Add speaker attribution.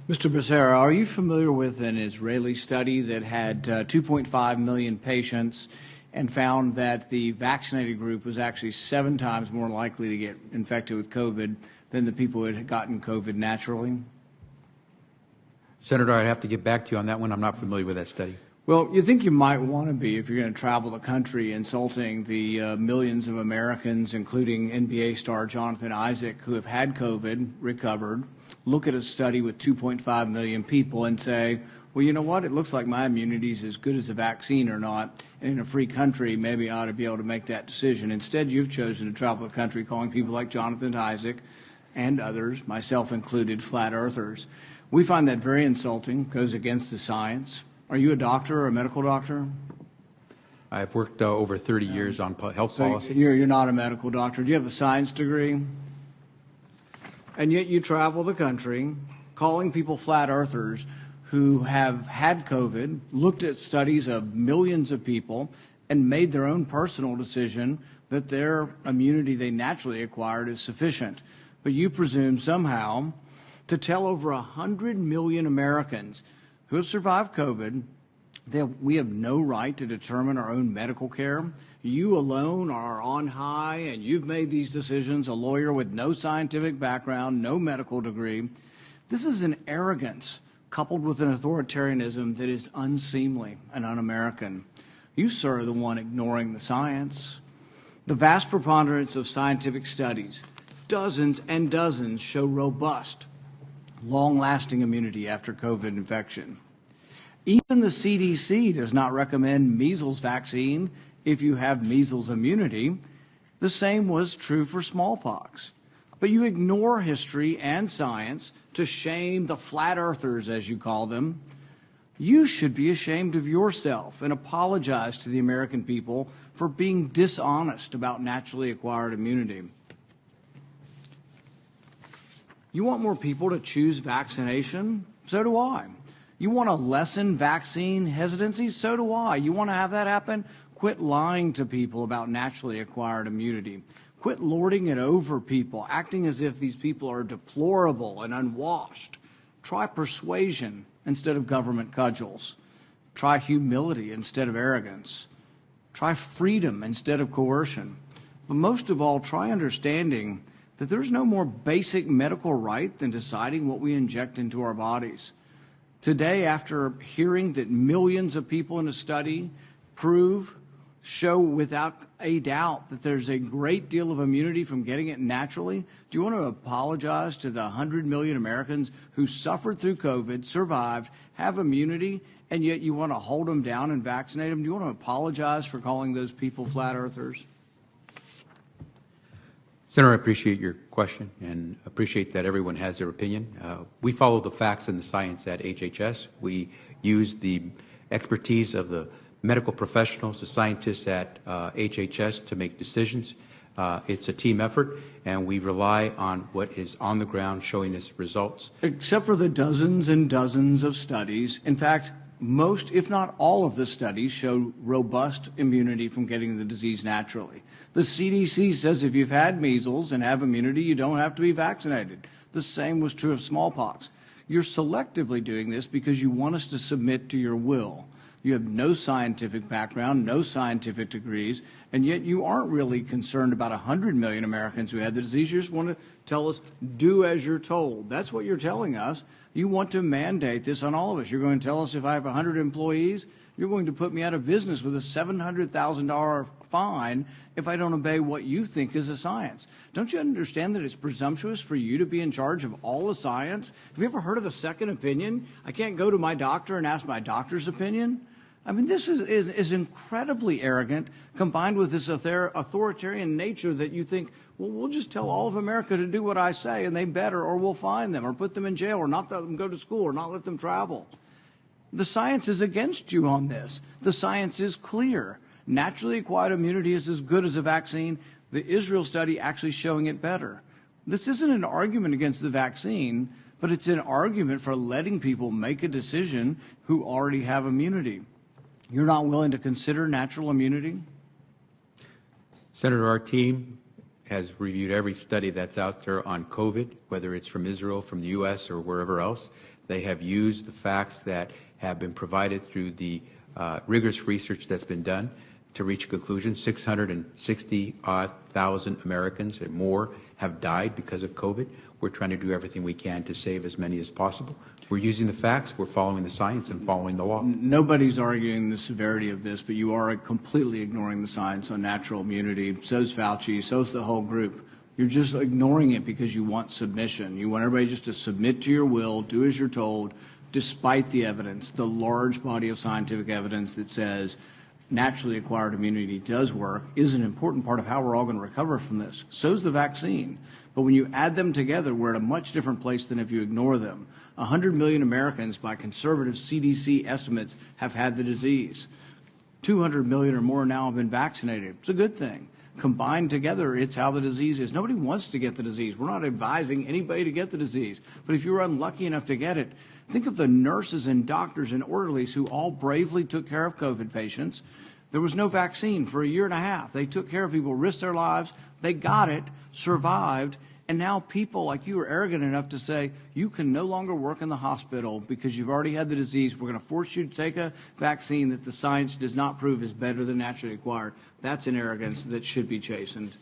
Speaker 1: Mr. Becerra, are you familiar with an Israeli study that had 2.5 million patients and found that the vaccinated group was actually 7 times more likely to get infected with COVID than the people who had gotten COVID naturally?
Speaker 2: Senator, I'd have to get back to you on that one. I'm not familiar with that study.
Speaker 1: Well, you think you might want to be if you're going to travel the country insulting the millions of Americans, including NBA star Jonathan Isaac, who have had COVID, recovered, look at a study with 2.5 million people and say, well, you know what, it looks like my immunity is as good as a vaccine or not, and in a free country, maybe I ought to be able to make that decision. Instead, you've chosen to travel the country calling people like Jonathan Isaac and others, myself included, flat earthers. We find that very insulting, goes against the science. Are you a doctor or a medical doctor?
Speaker 2: I've worked over 30 years on health policy.
Speaker 1: You're not a medical doctor. Do you have a science degree? And yet you travel the country calling people flat earthers who have had COVID, looked at studies of millions of people, and made their own personal decision that their immunity they naturally acquired is sufficient. But you presume somehow to tell over 100 million Americans who have survived COVID that we have no right to determine our own medical care. You alone are on high, and you've made these decisions, a lawyer with no scientific background, no medical degree. This is an arrogance coupled with an authoritarianism that is unseemly and un-American. You, sir, are the one ignoring the science. The vast preponderance of scientific studies, dozens and dozens, show robust, long-lasting immunity after COVID infection. Even the CDC does not recommend measles vaccine if you have measles immunity. The same was true for smallpox. But you ignore history and science to shame the flat earthers, as you call them. You should be ashamed of yourself and apologize to the American people for being dishonest about naturally acquired immunity. You want more people to choose vaccination? So do I. You want to lessen vaccine hesitancy? So do I. You want to have that happen? Quit lying to people about naturally acquired immunity. Quit lording it over people, acting as if these people are deplorable and unwashed. Try persuasion instead of government cudgels. Try humility instead of arrogance. Try freedom instead of coercion. But most of all, try understanding that there's no more basic medical right than deciding what we inject into our bodies. Today, after hearing that millions of people in a study show without a doubt that there's a great deal of immunity from getting it naturally, do you want to apologize to the 100 million Americans who suffered through COVID, survived, have immunity, and yet you want to hold them down and vaccinate them? Do you want to apologize for calling those people flat earthers?
Speaker 2: Senator, I appreciate your question and appreciate that everyone has their opinion. We follow the facts and the science at HHS. We use the expertise of the medical professionals, the scientists at HHS to make decisions. It's a team effort, and we rely on what is on the ground showing us results.
Speaker 1: Except for the dozens and dozens of studies. In fact, most, if not all of the studies show robust immunity from getting the disease naturally. The CDC says if you've had measles and have immunity, you don't have to be vaccinated. The same was true of smallpox. You're selectively doing this because you want us to submit to your will. You have no scientific background, no scientific degrees, and yet you aren't really concerned about 100 million Americans who had the disease. You just want to tell us, do as you're told. That's what you're telling us. You want to mandate this on all of us. You're going to tell us if I have 100 employees, you're going to put me out of business with a $700,000 fine if I don't obey what you think is a science. Don't you understand that it's presumptuous for you to be in charge of all the science? Have you ever heard of a second opinion? I can't go to my doctor and ask my doctor's opinion. I mean, this is incredibly arrogant, combined with this authoritarian nature that you think, well, we'll just tell all of America to do what I say, and they better, or we'll fine them, or put them in jail, or not let them go to school, or not let them travel. The science is against you on this. The science is clear. Naturally acquired immunity is as good as a vaccine. The Israel study actually showing it better. This isn't an argument against the vaccine, but it's an argument for letting people make a decision who already have immunity. You're not willing to consider natural immunity?
Speaker 2: Senator, our team has reviewed every study that's out there on COVID, whether it's from Israel, from the U.S., or wherever else. They have used the facts that have been provided through the rigorous research that's been done to reach a conclusion. 660,000 Americans and more have died because of COVID. We're trying to do everything we can to save as many as possible. We're using the facts, we're following the science, and following the law.
Speaker 1: Nobody's arguing the severity of this, but you are completely ignoring the science on natural immunity. So's Fauci, so's the whole group. You're just ignoring it because you want submission. You want everybody just to submit to your will, do as you're told, despite the evidence, the large body of scientific evidence that says naturally acquired immunity does work, is an important part of how we're all going to recover from this. So's the vaccine. But when you add them together, we're at a much different place than if you ignore them. 100 million Americans, by conservative CDC estimates, have had the disease. 200 million or more now have been vaccinated. It's a good thing. Combined together, it's how the disease is. Nobody wants to get the disease. We're not advising anybody to get the disease. But if you were unlucky enough to get it, think of the nurses and doctors and orderlies who all bravely took care of COVID patients. There was no vaccine for a year and a half. They took care of people, risked their lives. They got it, survived, and now people like you are arrogant enough to say you can no longer work in the hospital because you've already had the disease. We're going to force you to take a vaccine that the science does not prove is better than naturally acquired. That's an arrogance that should be chastened.